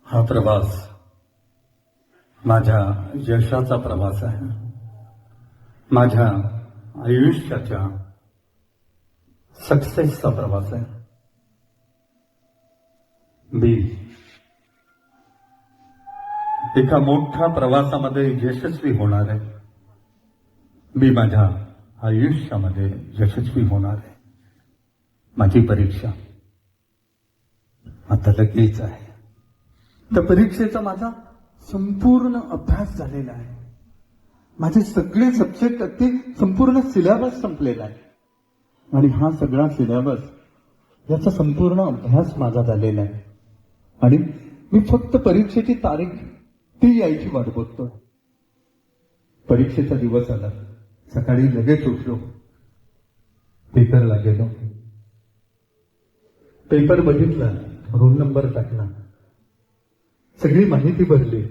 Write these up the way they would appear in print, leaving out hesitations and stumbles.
हा प्रवास माझ्या यशाचा प्रवास आहे. माझ्या आयुष्याच्या सक्सेसचा प्रवास आहे. मी एका मोठ्या प्रवासामध्ये यशस्वी होणार आहे. मी माझ्या आयुष्यामध्ये यशस्वी होणार आहे. माझी परीक्षा आता लगेच आहे. त्या परीक्षेचा माझा संपूर्ण अभ्यास झालेला आहे. माझे सगळे सब्जेक्ट अगदी संपूर्ण सिलेबस संपलेला आहे. आणि हा सगळा सिलेबस याचा संपूर्ण अभ्यास माझा झालेला आहे. आणि मी फक्त परीक्षेची तारीख ती यायची वाट बघतोय. परीक्षेचा दिवस आला. सकाळी लगेच उठलो, पेपरला गेलो, पेपर बघितला, रोल नंबर टाकला, सगळी माहिती भरली.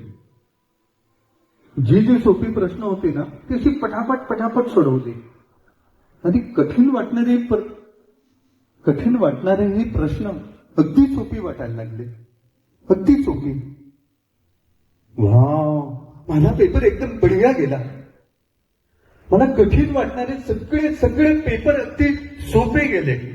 जी जी सोपी प्रश्न होती ना ती अशी पटापट सोडवली. आणि कठीण वाटणारे हे प्रश्न अगदी सोपी वाटायला लागले. अगदी सोपी. वाव, माझा पेपर एकदम बढिया गेला. मला कठीण वाटणारे सगळे पेपर अगदी सोपे गेले.